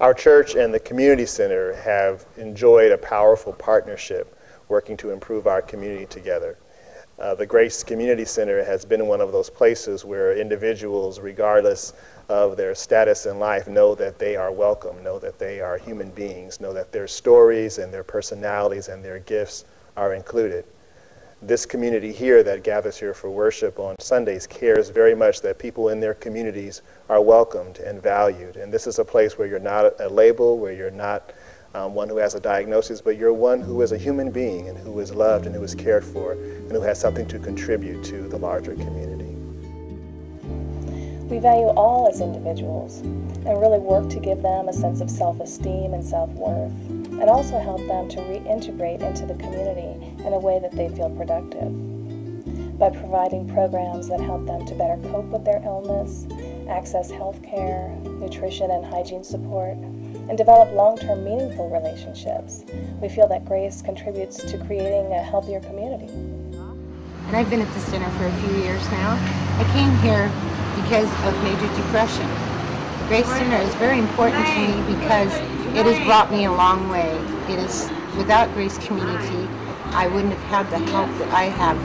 Our church and the community center have enjoyed a powerful partnership working to improve our community together. The Grace Community Center has been one of those places where individuals, regardless of their status in life, know that they are welcome, know that they are human beings, know that their stories and their personalities and their gifts are included. This community here that gathers here for worship on Sundays cares very much that people in their communities are welcomed and valued. And this is a place where you're not a label, where you're not one who has a diagnosis, but you're one who is a human being and who is loved and who is cared for and who has something to contribute to the larger community. We value all as individuals and really work to give them a sense of self-esteem and self-worth, and also help them to reintegrate into the community in a way that they feel productive. By providing programs that help them to better cope with their illness, access health care, nutrition and hygiene support, and develop long-term meaningful relationships, we feel that Grace contributes to creating a healthier community. And I've been at the center for a few years now. I came here because of major depression. Grace Center is very important to me because it has brought me a long way. It is, without Grace Community, I wouldn't have had the help that I have.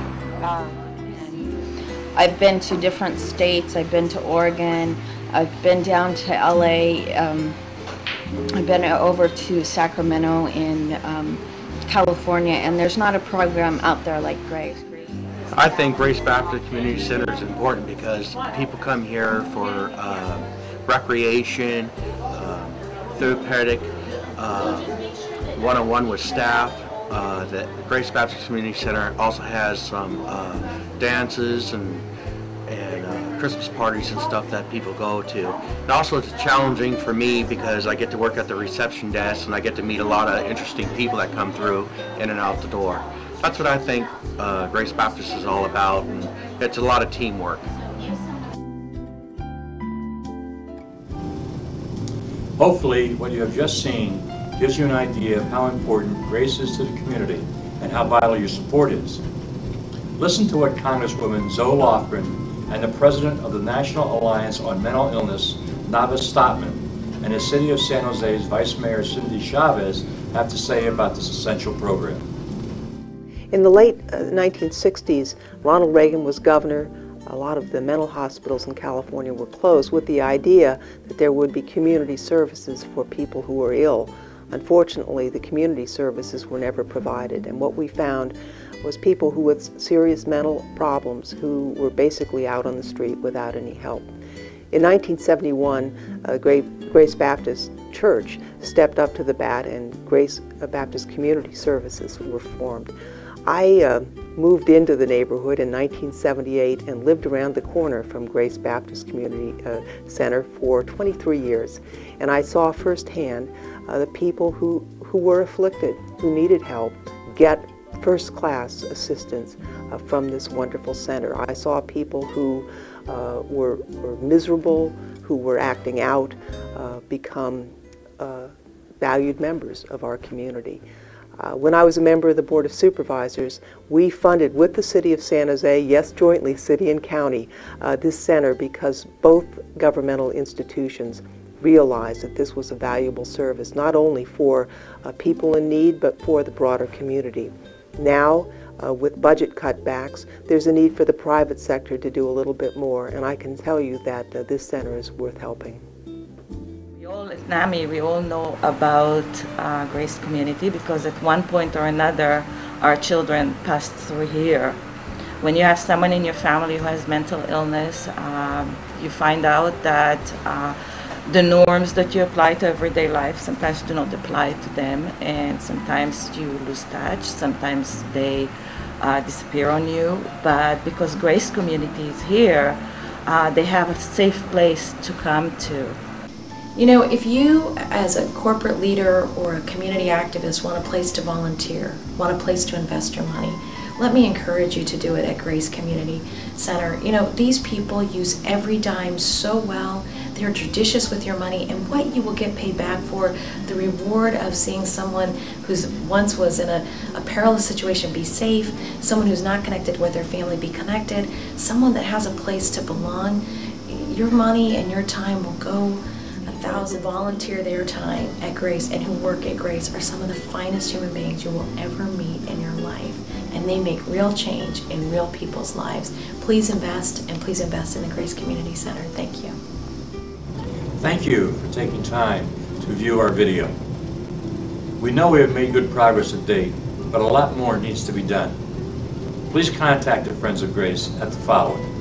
I've been to different states. I've been to Oregon. I've been down to LA. I've been over to Sacramento in California, and there's not a program out there like Grace. I think Grace Baptist Community Center is important because people come here for recreation, therapeutic, one-on-one with staff. The Grace Baptist Community Center also has some dances and Christmas parties and stuff that people go to. And also it's challenging for me because I get to work at the reception desk and I get to meet a lot of interesting people that come through in and out the door. That's what I think Grace Baptist is all about, and it's a lot of teamwork. Hopefully, what you have just seen gives you an idea of how important Grace is to the community and how vital your support is. Listen to what Congresswoman Zoe Lofgren and the President of the National Alliance on Mental Illness, Navas Stotman, and the City of San Jose's Vice Mayor Cindy Chavez have to say about this essential program. In the late 1960s, Ronald Reagan was governor. A lot of the mental hospitals in California were closed with the idea that there would be community services for people who were ill. Unfortunately, the community services were never provided, and what we found was people who with serious mental problems who were basically out on the street without any help. In 1971, Grace Baptist Church stepped up to the bat and Grace Baptist Community Services were formed. I moved into the neighborhood in 1978 and lived around the corner from Grace Baptist Community Center for 23 years. And I saw firsthand the people who were afflicted, who needed help, get first-class assistance from this wonderful center. I saw people who were miserable, who were acting out, become valued members of our community. When I was a member of the Board of Supervisors, we funded with the City of San Jose, yes, jointly, city and county, this center because both governmental institutions realized that this was a valuable service, not only for people in need, but for the broader community. Now, with budget cutbacks, there's a need for the private sector to do a little bit more, and I can tell you that this center is worth helping. We all at NAMI, we all know about Grace Community because at one point or another, our children passed through here. When you have someone in your family who has mental illness, you find out that the norms that you apply to everyday life sometimes do not apply to them, and sometimes you lose touch, sometimes they disappear on you. But because Grace Community is here, they have a safe place to come to. You know, if you as a corporate leader or a community activist want a place to volunteer, want a place to invest your money, let me encourage you to do it at Grace Community Center. You know, these people use every dime so well. They're judicious with your money, and what you will get paid back for, the reward of seeing someone who's once was in a perilous situation be safe, someone who's not connected with their family be connected, someone that has a place to belong. Your money and your time will go 1,000 volunteer their time at Grace and who work at Grace are some of the finest human beings you will ever meet in your life. And they make real change in real people's lives. Please invest, and please invest in the Grace Community Center. Thank you. Thank you for taking time to view our video. We know we have made good progress to date, but a lot more needs to be done. Please contact the Friends of Grace at the following: